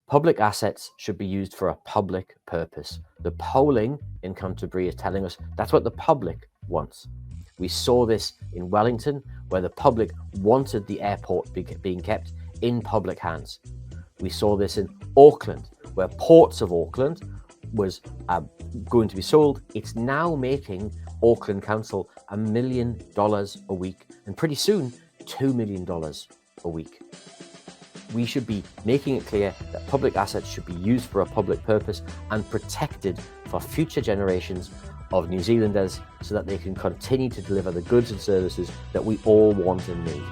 Public assets should be used for a public purpose. The polling in Canterbury is telling us that's what the public wants. We saw this in Wellington, where the public wanted the airport being kept in public hands. We saw this in Auckland, where Ports of Auckland was going to be sold. It's now making Auckland Council $1 million a week, and pretty soon $2 million a week. We should be making it clear that public assets should be used for a public purpose and protected for future generations of New Zealanders so that they can continue to deliver the goods and services that we all want and need.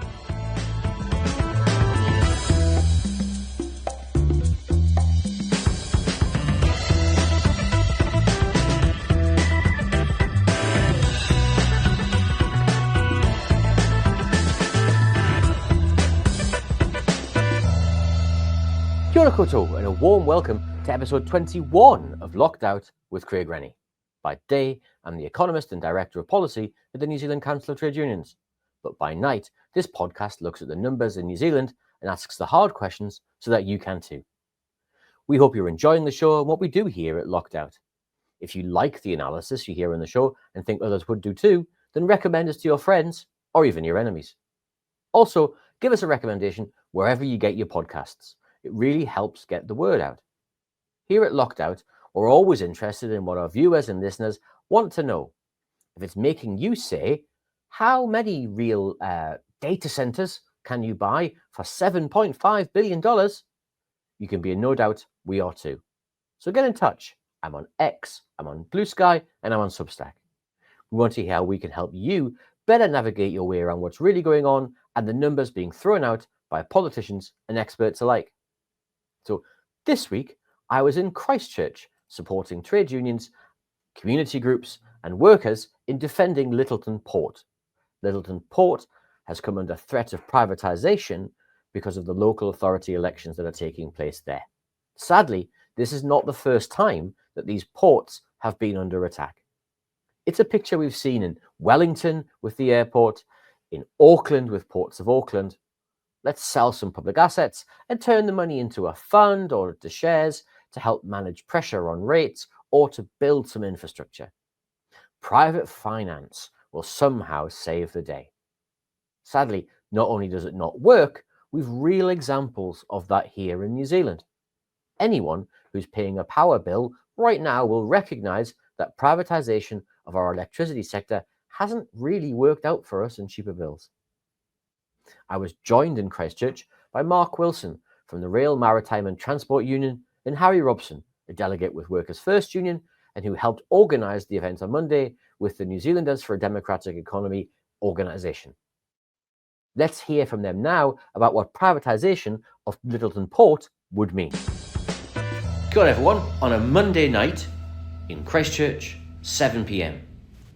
Kia ora koutou, and a warm welcome to episode 21 of Locked Out with Craig Renney. By day, I'm the economist and director of policy at the New Zealand Council of Trade Unions. But by night, this podcast looks at the numbers in New Zealand and asks the hard questions so that you can too. We hope you're enjoying the show and what we do here at Locked Out. If you like the analysis you hear on the show and think others would do too, then recommend us to your friends or even your enemies. Also, give us a recommendation wherever you get your podcasts. It really helps get the word out. Here at Locked Out, we're always interested in what our viewers and listeners want to know. If it's making you say, how many real data centers can you buy for $7.5 billion? You can be in no doubt we are too. So get in touch. I'm on X, I'm on Blue Sky, and I'm on Substack. We want to hear how we can help you better navigate your way around what's really going on and the numbers being thrown out by politicians and experts alike. So this week, I was in Christchurch supporting trade unions, community groups, and workers in defending Lyttleton Port. Lyttleton Port has come under threat of privatization because of the local authority elections that are taking place there. Sadly, this is not the first time that these ports have been under attack. It's a picture we've seen in Wellington with the airport, in Auckland with Ports of Auckland. Let's sell some public assets and turn the money into a fund or into shares to help manage pressure on rates or to build some infrastructure. Private finance will somehow save the day. Sadly, not only does it not work, we've real examples of that here in New Zealand. Anyone who's paying a power bill right now will recognise that privatisation of our electricity sector hasn't really worked out for us in cheaper bills. I was joined in Christchurch by Mark Wilson from the Rail, Maritime and Transport Union and Harry Robson, a delegate with Workers' First Union and who helped organise the event on Monday with the New Zealanders for a Democratic Economy organisation. Let's hear from them now about what privatisation of Lyttleton Port would mean. Good everyone, on a Monday night in Christchurch, 7 p.m.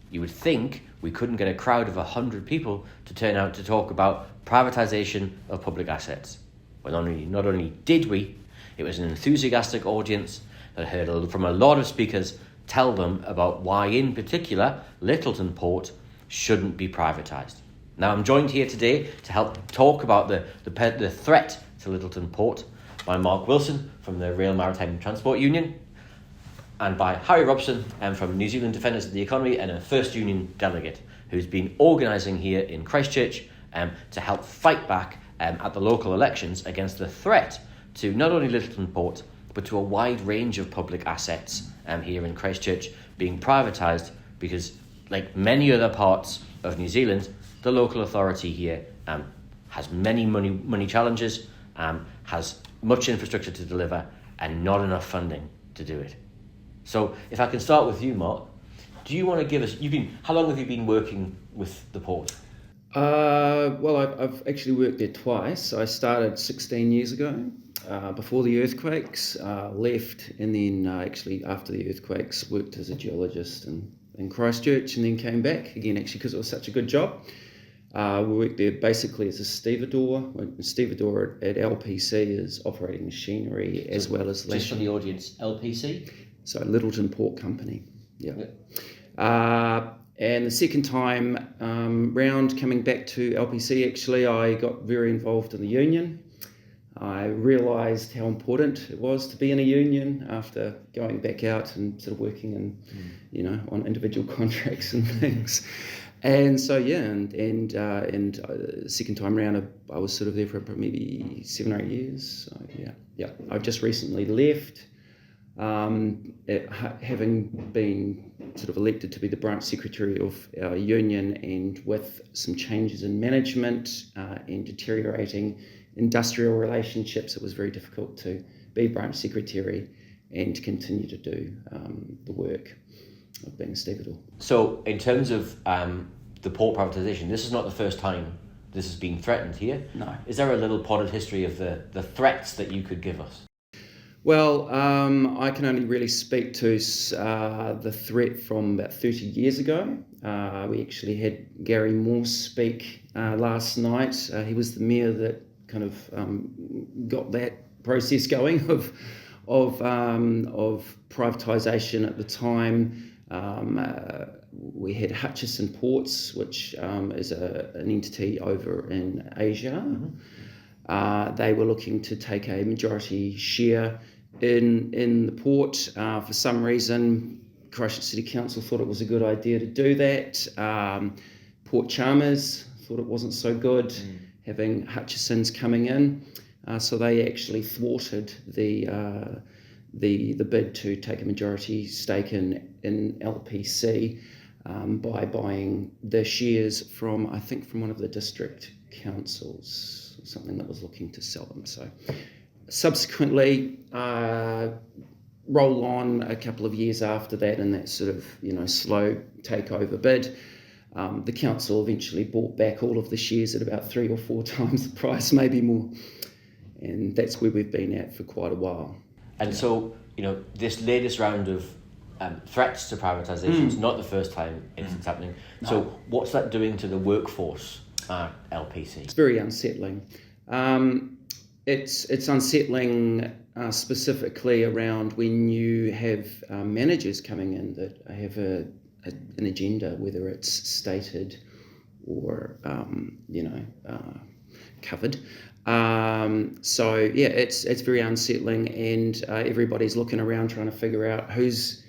You would think we couldn't get a crowd of 100 people to turn out to talk about privatisation of public assets. But not only did we, it was an enthusiastic audience that heard from a lot of speakers tell them about why, in particular, Lyttleton Port shouldn't be privatised. Now, I'm joined here today to help talk about the threat to Lyttleton Port by Mark Wilson from the Rail, Maritime and Transport Union and by Harry Robson from New Zealand Defenders of the Economy and a First Union delegate who's been organising here in Christchurch to help fight back at the local elections against the threat to not only Lyttleton Port but to a wide range of public assets here in Christchurch being privatised because, like many other parts of New Zealand, the local authority here has many money challenges, has much infrastructure to deliver and not enough funding to do it. So if I can start with you, Mark, do you want to give us, how long have you been working with the port? Well, I've actually worked there twice. I started 16 years ago, before the earthquakes, left, and then actually after the earthquakes worked as a geologist in Christchurch, and then came back again actually because it was such a good job. We worked there basically as a stevedore. Stevedore at LPC is operating machinery as well as... Just for the audience, LPC? So Lyttleton Port Company, yeah. And the second time round coming back to LPC, actually, I got very involved in the union. I realised how important it was to be in a union after going back out and sort of working in, on individual contracts and things. And so, second time around, I was sort of there for maybe 7 or 8 years. So, I've just recently left, having been sort of elected to be the branch secretary of our union, and with some changes in management and deteriorating industrial relationships, it was very difficult to be branch secretary and continue to do the work of being a stevedore. So in terms of the port privatisation, this is not the first time this has been threatened here. No. Is there a little potted history of the threats that you could give us? Well, I can only really speak to the threat from about 30 years ago. We actually had Gary Morse speak last night. He was the mayor that kind of got that process going of privatisation at the time. We had Hutchison Ports, which is an entity over in Asia. Mm-hmm. They were looking to take a majority share in the port. For some reason, Christchurch City Council thought it was a good idea to do that. Port Chalmers thought it wasn't so good having Hutchison's coming in, so they actually thwarted the bid to take a majority stake in LPC by buying the shares from one of the district councils, something that was looking to sell them. So subsequently, roll on a couple of years after that, in that sort of slow takeover bid, the council eventually bought back all of the shares at about 3 or 4 times the price, maybe more, and that's where we've been at for quite a while. And so, this latest round of threats to privatisation is not the first time it's happening. No. So what's that doing to the workforce at LPC? It's very unsettling. It's unsettling specifically around when you have managers coming in that have an agenda, whether it's stated or covered. It's very unsettling, and everybody's looking around trying to figure out who's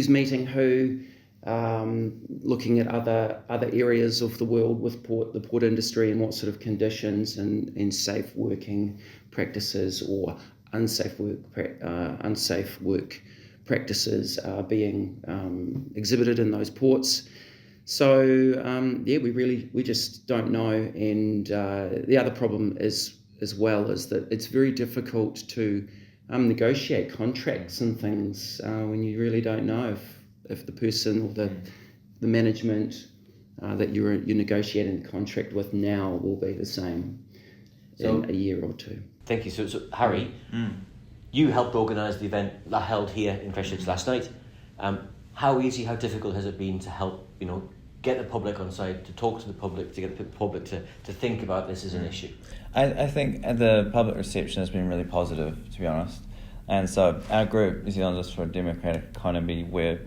meeting who, looking at other areas of the world with the port industry, and what sort of conditions and safe working practices or unsafe work practices are being exhibited in those ports. So we just don't know, and the other problem is that it's very difficult to negotiate contracts and things when you really don't know if the person or the management that you're negotiating the contract with now will be the same in a year or two. Thank you. So Harry, you helped organise the event that held here in Christchurch last night. How difficult has it been to help, get the public on side, to talk to the public, to get the public to think about this as an issue? I think the public reception has been really positive, to be honest. And so our group, New Zealanders for a Democratic Economy, we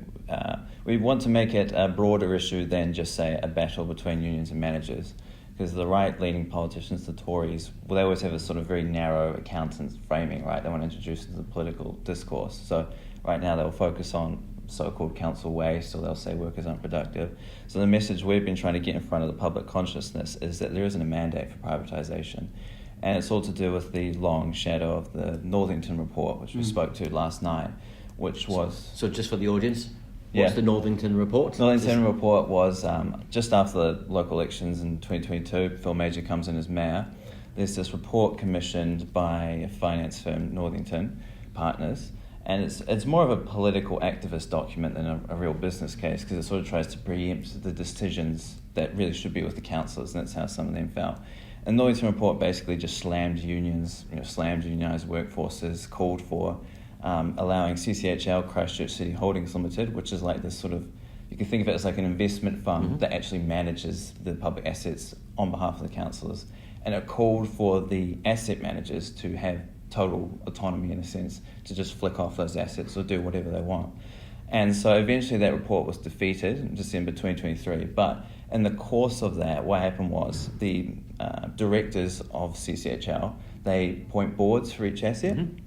want to make it a broader issue than just, say, a battle between unions and managers. Because the right-leaning politicians, the Tories, they always have a sort of very narrow accountant's framing, right? They want to introduce it to the political discourse. So right now they'll focus on so-called council waste, or they'll say workers aren't productive. So the message we've been trying to get in front of the public consciousness is that there isn't a mandate for privatisation. And it's all to do with the long shadow of the Northington report, which we spoke to last night, which was... So just for the audience, what's the Northington report? Northington report was just after the local elections in 2022, Phil Major comes in as mayor. There's this report commissioned by a finance firm, Northington Partners, and it's more of a political activist document than a real business case, because it sort of tries to preempt the decisions that really should be with the councillors, and that's how some of them felt. And the Northington report basically just slammed unions, slammed unionised workforces, called for allowing CCHL, Christchurch City Holdings Limited, which is like this sort of, you can think of it as like an investment fund that actually manages the public assets on behalf of the councillors. And it called for the asset managers to have total autonomy, in a sense, to just flick off those assets or do whatever they want. And so eventually that report was defeated in December 2023, but In the course of that, what happened was the directors of CCHL, they appoint boards for each asset. Mm-hmm.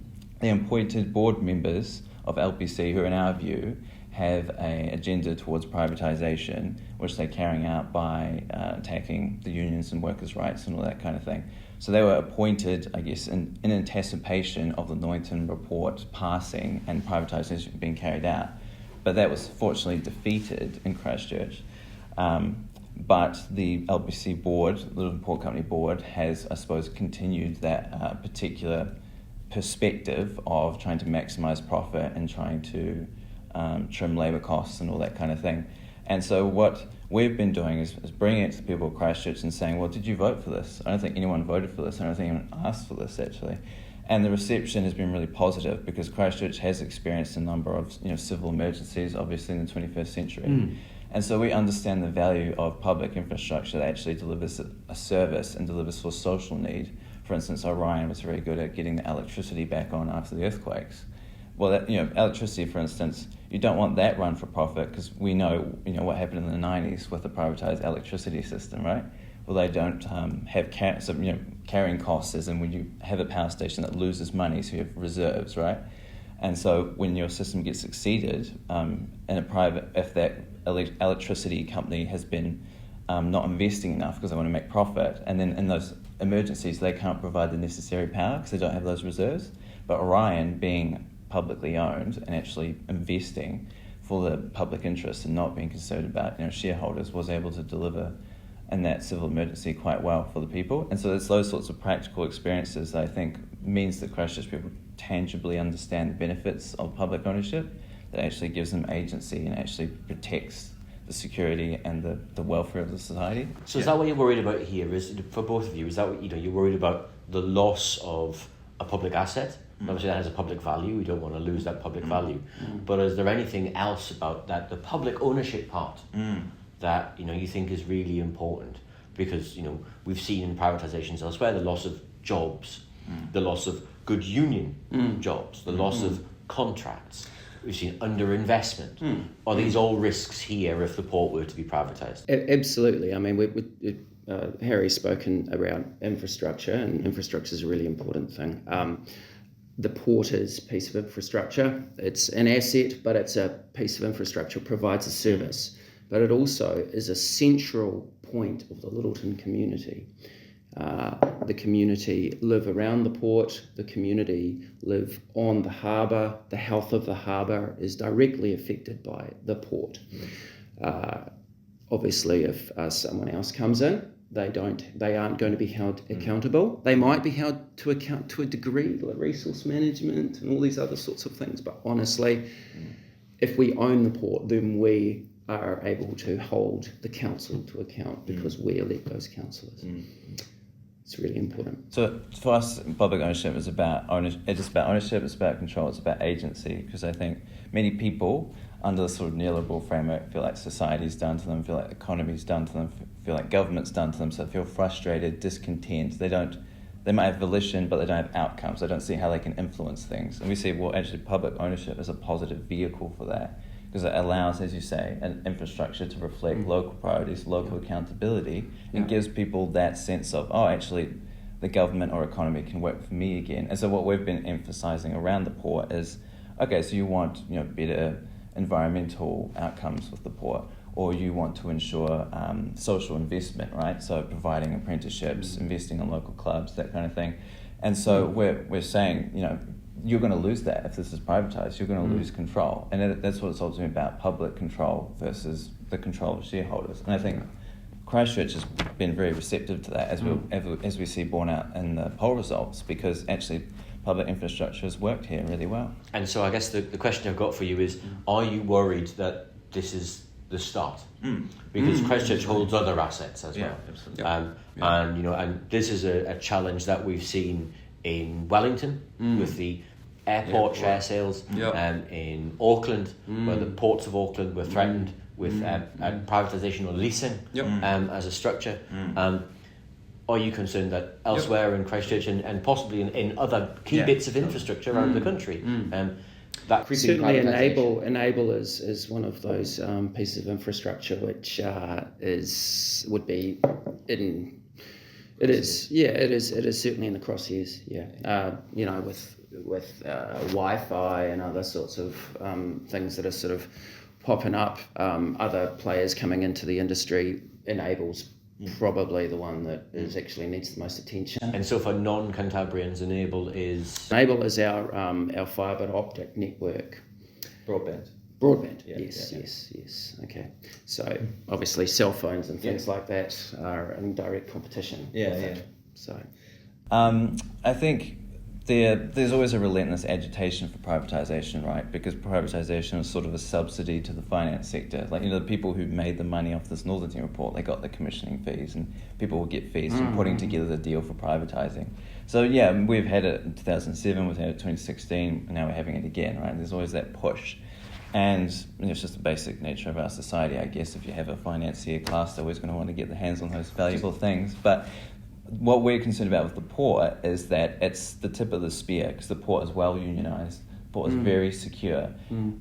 They appointed board members of LPC who, in our view, have an agenda towards privatization, which they're carrying out by attacking the unions and workers' rights and all that kind of thing. So they were appointed, I guess, in anticipation of the Northington report passing and privatisation being carried out. But that was fortunately defeated in Christchurch. But the LPC board, the Lyttleton Port Company board, has, I suppose, continued that particular perspective of trying to maximise profit and trying to trim labour costs and all that kind of thing. And so what we've been doing is bringing it to the people of Christchurch and saying, well, did you vote for this? I don't think anyone voted for this. I don't think anyone asked for this, actually. And the reception has been really positive because Christchurch has experienced a number of civil emergencies, obviously, in the 21st century. Mm. And so we understand the value of public infrastructure that actually delivers a service and delivers for social need. For instance, Orion was very good at getting the electricity back on after the earthquakes. Well, electricity, for instance, you don't want that run for profit because we know, what happened in the 90s with the privatised electricity system, right? Well, they don't have carrying costs, as in when you have a power station that loses money, so you have reserves, right? And so when your system gets exceeded if that electricity company has been not investing enough because they want to make profit, and then in those emergencies they can't provide the necessary power because they don't have those reserves. But Orion, being publicly owned and actually investing for the public interest and not being concerned about shareholders, was able to deliver in that civil emergency quite well for the people. And so it's those sorts of practical experiences that I think means that Christchurch people tangibly understand the benefits of public ownership, that actually gives them agency and actually protects the security and the welfare of the society. So is that what you're worried about here? Is for both of you? Is that what you're worried about, the loss of a public asset? Obviously that has a public value. We don't want to lose that public value. But is there anything else about that, the public ownership part, that you think is really important? Because we've seen in privatizations elsewhere the loss of jobs, the loss of good union jobs, the loss of contracts. We've seen underinvestment. Are these all risks here if the port were to be privatised? Absolutely. I mean, Harry's spoken around infrastructure, and infrastructure is a really important thing. The port is a piece of infrastructure. It's an asset, but it's a piece of infrastructure, provides a service. But it also is a central point of the Littleton community. The community live around the port, the community live on the harbour. The health of the harbour is directly affected by the port. Obviously, if someone else comes in, they aren't going to be held accountable. They might be held to account to a degree, like resource management and all these other sorts of things. But honestly, if we own the port, then we are able to hold the council to account because we elect those councillors. It's really important. So for us, public ownership is about ownership. It's about ownership. It's about control. It's about agency. Because I think many people under the sort of neoliberal framework feel like society's done to them, feel like the economy's done to them, feel like government's done to them. So they feel frustrated, discontent. They might have volition, but they don't have outcomes. They don't see how they can influence things. And we see, well, actually, public ownership is a positive vehicle for that. Because it allows, as you say, an infrastructure to reflect local priorities, local accountability, and gives people that sense of, oh, actually, the government or economy can work for me again. And so what we've been emphasising around the port is, okay, so you want better environmental outcomes with the port, or you want to ensure social investment, right? So providing apprenticeships, investing in local clubs, that kind of thing. And so we're saying, you're going to lose that if this is privatised. You're going to lose control, and that's what it's ultimately about: public control versus the control of shareholders. And I think Christchurch has been very receptive to that, as we see borne out in the poll results, because actually public infrastructure has worked here really well. And so I guess the question I've got for you is: are you worried that this is the start? Because Christchurch holds other assets as well. Absolutely. And this is a challenge that we've seen in Wellington with the airport share sales, in Auckland, where the ports of Auckland were threatened with privatisation or leasing as a structure. Are you concerned that elsewhere in Christchurch and possibly in other key bits of infrastructure around the country, that creeping Certainly privatisation? enable is one of those pieces of infrastructure which would be in. It is certainly in the crosshairs. Yeah, with Wi-Fi and other sorts of things that are sort of popping up, other players coming into the industry. Enable's probably the one that actually needs the most attention. And so for non-Cantabrians, Enable is our fibre optic network. Broadband. Yes. Okay. So obviously cell phones and things like that are in direct competition. So I think there's always a relentless agitation for privatisation, right? Because privatisation is sort of a subsidy to the finance sector. Like, the people who made the money off this Northern report, they got the commissioning fees, and people will get fees from putting together the deal for privatising. So we've had it in 2007, we've had it in 2016, and now we're having it again, right? There's always that push. And it's just the basic nature of our society, I guess. If you have a financier class, they're always going to want to get their hands on those valuable things. But what we're concerned about with the port is that it's the tip of the spear, because the port is well unionised. The port is very secure.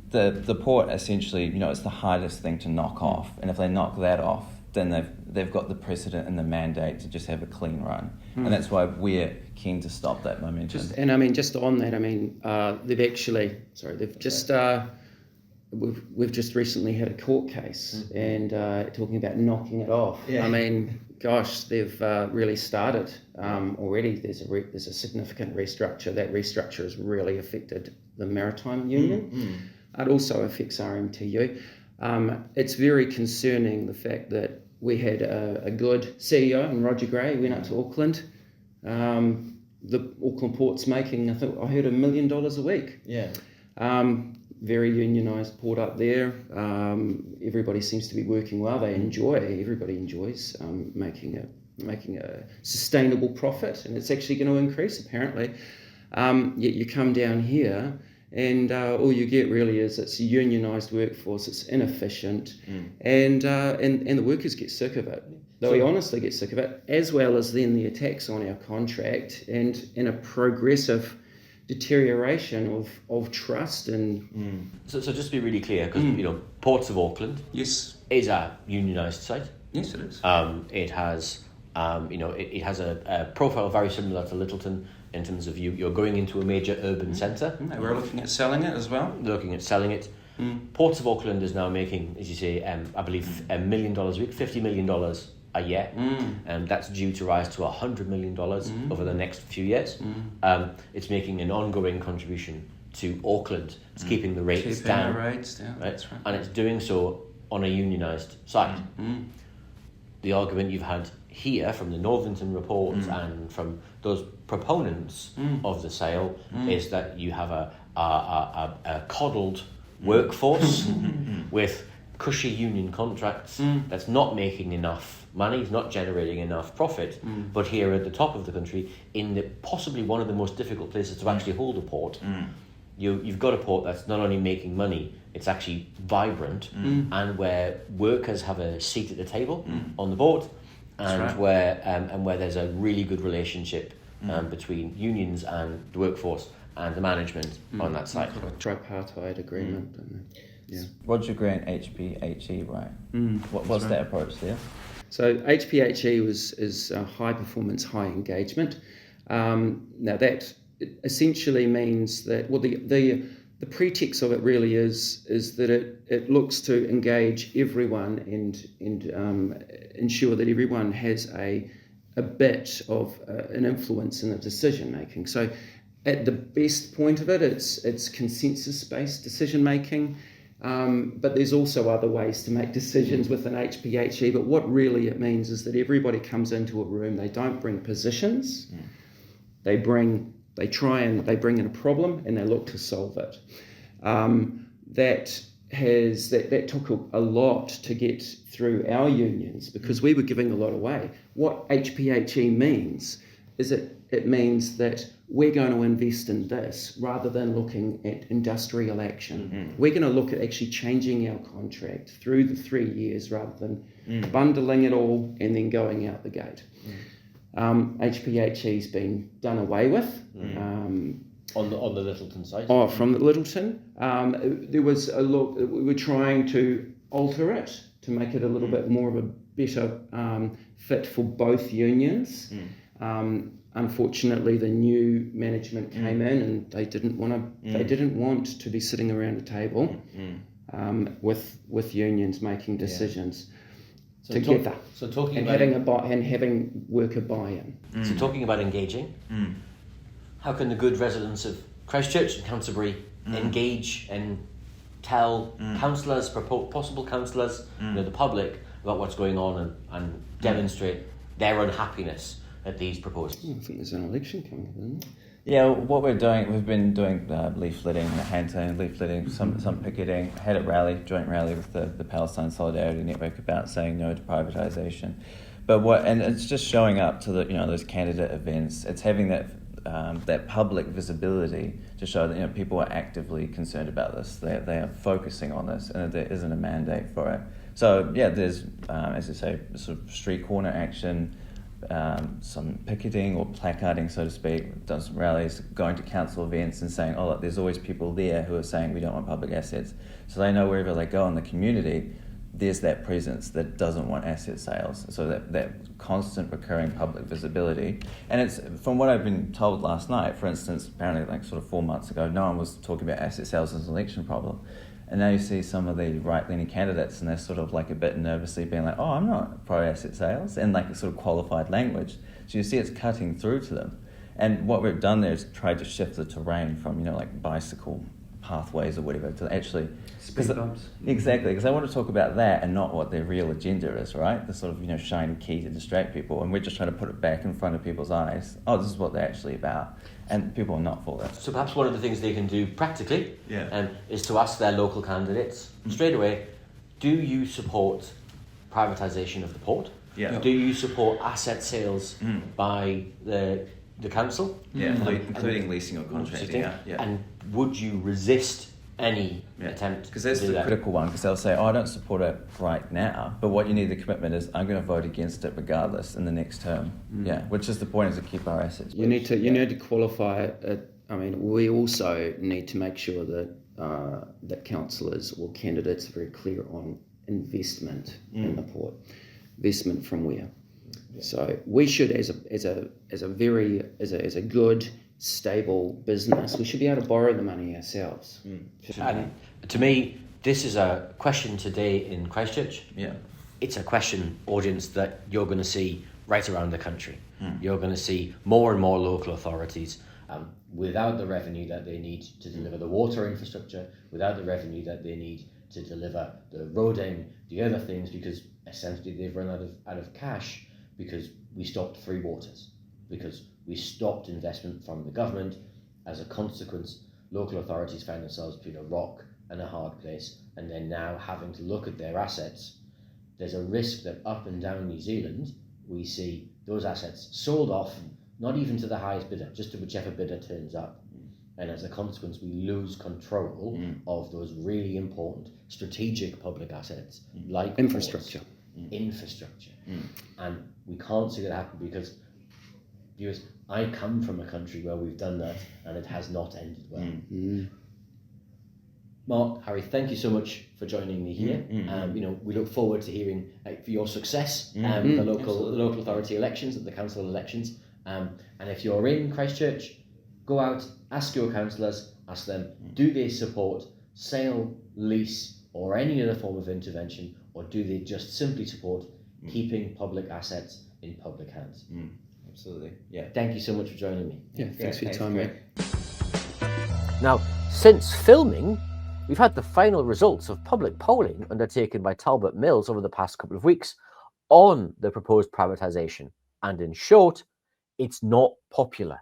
The port essentially, it's the hardest thing to knock off. And if they knock that off, then they've got the precedent and the mandate to just have a clean run. And that's why we're keen to stop that momentum. Just on that, we've just recently had a court case and talking about knocking it off. Yeah. I mean, gosh, they've really started already. There's a significant restructure. That restructure has really affected the Maritime Union. It also affects RMTU. It's very concerning, the fact that we had a good CEO in Roger Gray. Went up to Auckland. The Auckland Port's making, I heard, $1 million a week. Yeah. Very unionised port up there. Everybody seems to be working well. Everybody enjoys making a sustainable profit, and it's actually going to increase apparently. Yet you come down here, and all you get really is it's a unionised workforce. It's inefficient, and the workers get sick of it. We honestly get sick of it, as well as then the attacks on our contract and a progressive deterioration of trust. And so just to be really clear, because Ports of Auckland yes is a unionised site. Yes, it is. It has it has a profile very similar to Littleton in terms of you're going into a major urban centre. We're looking at selling it as well. Ports of Auckland is now making, as you say, I believe $1 million a week, $50 million a year, and that's due to rise to $100 million over the next few years. It's making an ongoing contribution to Auckland. It's keeping the rates down, right? That's right. And it's doing so on a unionised site. The argument you've had here from the Northington report and from those proponents of the sale is that you have a coddled workforce with cushy union contracts that's not making enough money, it's not generating enough profit, but here at the top of the country, in possibly one of the most difficult places to actually hold a port, you've got a port that's not only making money, it's actually vibrant, and where workers have a seat at the table on the board, and where there's a really good relationship between unions and the workforce and the management on that site. A tripartite agreement. Roger Gray and HPHE, right? What's that approach there? So HPHE is high performance, high engagement. Now that essentially means that, well, the pretext of it really is that it looks to engage everyone and ensure that everyone has a bit of an influence in the decision making. So at the best point of it, it's consensus based decision making. But there's also other ways to make decisions within HPHE. But what really it means is that everybody comes into a room. They don't bring positions. They bring in a problem and they look to solve it. That took a lot to get through our unions because we were giving a lot away. What HPHE means is it means that we're going to invest in this rather than looking at industrial action. We're going to look at actually changing our contract through the 3 years rather than bundling it all and then going out the gate. HPHE's been done away with. On the Lyttleton site? Oh, from the Littleton. There was a look, we were trying to alter it to make it a little bit more of a better fit for both unions. Unfortunately, the new management came in and they didn't want to be sitting around a table with unions making decisions together. Having worker buy-in. So talking about engaging, how can the good residents of Christchurch and Canterbury engage and tell councillors, possible councillors, the public about what's going on and demonstrate their unhappiness at these proposals? I think there's an election coming up, isn't there? Yeah, what we've been doing leafleting, hand-turning, leafleting, some picketing, had a joint rally with the Palestine Solidarity Network about saying no to privatisation. And it's just showing up to those candidate events. It's having that public visibility to show that people are actively concerned about this. They are focusing on this, and there isn't a mandate for it. So yeah, there's as you say, sort of street corner action, some picketing or placarding, so to speak, done some rallies, going to council events and saying, oh look, there's always people there who are saying we don't want public assets. So they know wherever they go in the community, there's that presence that doesn't want asset sales. So that constant recurring public visibility. And it's, from what I've been told last night, for instance, apparently like sort of 4 months ago, no one was talking about asset sales as an election problem. And now you see some of the right-leaning candidates and they're sort of like a bit nervously being like, oh, I'm not pro-asset sales, and like a sort of qualified language. So you see it's cutting through to them. And what we've done there is tried to shift the terrain from, like bicycle pathways or whatever to actually... Speed bumps. Exactly, because I want to talk about that and not what their real agenda is, right? The sort of, shiny key to distract people, and we're just trying to put it back in front of people's eyes. Oh, this is what they're actually about. And people are not for that. So perhaps one of the things they can do practically is to ask their local candidates straight away, do you support privatisation of the port? Yeah. Do you support asset sales by the council? Yeah, including leasing or contracting. Yeah. And would you resist any attempt? Because that's the critical one, because they'll say, oh, I don't support it right now, but what you need, the commitment is, I'm going to vote against it regardless in the next term. Yeah, which is the point, is to keep our assets. You need to qualify it. I mean, we also need to make sure that that councillors or candidates are very clear on investment in the port. Investment from where? Yeah. So we should, as a good, stable business, we should be able to borrow the money ourselves. And to me, this is a question today in Christchurch. Yeah, it's a question, audience, that you're going to see right around the country. You're going to see more and more local authorities without the revenue that they need to deliver the water infrastructure, without the revenue that they need to deliver the roading, the other things, because essentially they've run out of cash because we stopped Free Waters, because we stopped investment from the government. As a consequence, local authorities found themselves between a rock and a hard place, and they're now having to look at their assets. There's a risk that up and down New Zealand, we see those assets sold off, not even to the highest bidder, just to whichever bidder turns up. And as a consequence, we lose control of those really important strategic public assets, like infrastructure. And we can't see that happen because, viewers, I come from a country where we've done that and it has not ended well. Mark, Harry, thank you so much for joining me here. We look forward to hearing for your success the local authority elections, the council elections. And if you're in Christchurch, go out, ask your councillors, ask them, do they support sale, lease, or any other form of intervention, or do they just simply support keeping public assets in public hands? Absolutely. Yeah. Thank you so much for joining me. Yeah, thanks for your time, mate. Now, since filming, we've had the final results of public polling undertaken by Talbot Mills over the past couple of weeks on the proposed privatisation. And in short, it's not popular.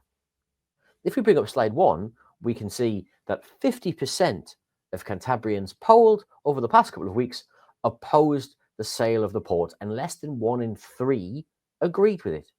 If we bring up slide 1, we can see that 50% of Cantabrians polled over the past couple of weeks opposed the sale of the port, and less than 1 in 3 agreed with it.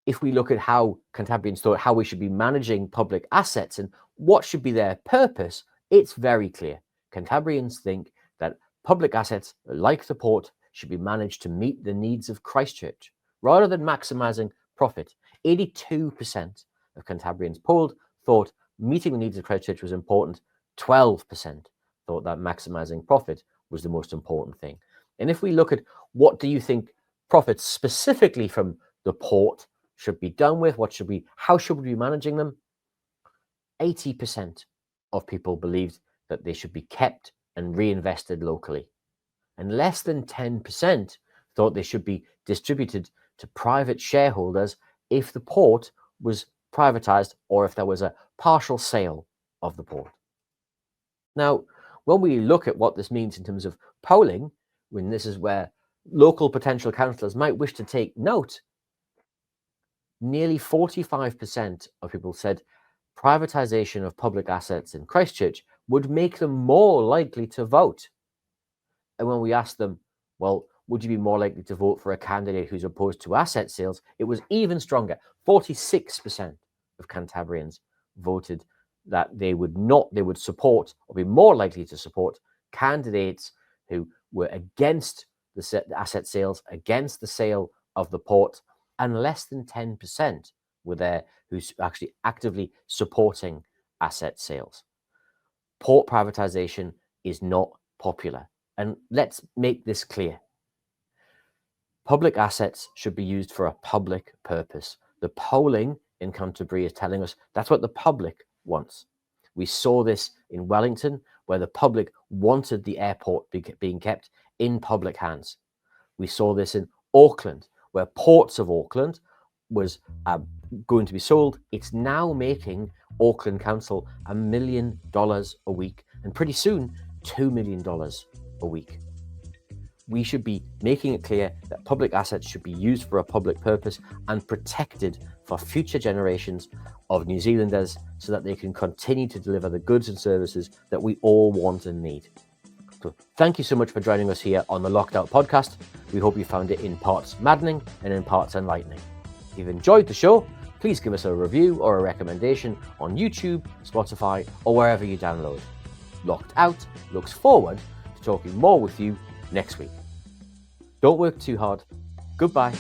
If we look at how Cantabrians thought how we should be managing public assets and what should be their purpose, it's very clear. Cantabrians think that public assets, like the port, should be managed to meet the needs of Christchurch, rather than maximising profit. 82% of Cantabrians polled thought meeting the needs of Christchurch was important, 12% thought that maximising profit was the most important thing. And if we look at what do you think profits specifically from the port should be done with, how should we be managing them? 80% of people believed that they should be kept and reinvested locally. And less than 10% thought they should be distributed to private shareholders if the port was privatised or if there was a partial sale of the port. Now, when we look at what this means in terms of polling, when this is where local potential councillors might wish to take note, nearly 45% of people said privatisation of public assets in Christchurch would make them more likely to vote. And when we asked them, well, would you be more likely to vote for a candidate who's opposed to asset sales? It was even stronger. 46% of Cantabrians voted that they would support or be more likely to support candidates who were against the asset sales, against the sale of the port, and less than 10% were there who's actually actively supporting asset sales. Port privatisation is not popular. And let's make this clear. Public assets should be used for a public purpose. The polling in Canterbury is telling us that's what the public wants. We saw this in Wellington, where the public wanted the airport being kept in public hands. We saw this in Auckland, where Ports of Auckland was going to be sold. It's now making Auckland Council $1 million a week, and pretty soon $2 million a week. We should be making it clear that public assets should be used for a public purpose and protected for future generations of New Zealanders so that they can continue to deliver the goods and services that we all want and need. So thank you so much for joining us here on the Locked Out podcast. We hope you found it in parts maddening and in parts enlightening. If you've enjoyed the show, please give us a review or a recommendation on YouTube, Spotify, or wherever you download. Locked Out looks forward to talking more with you next week. Don't work too hard. Goodbye.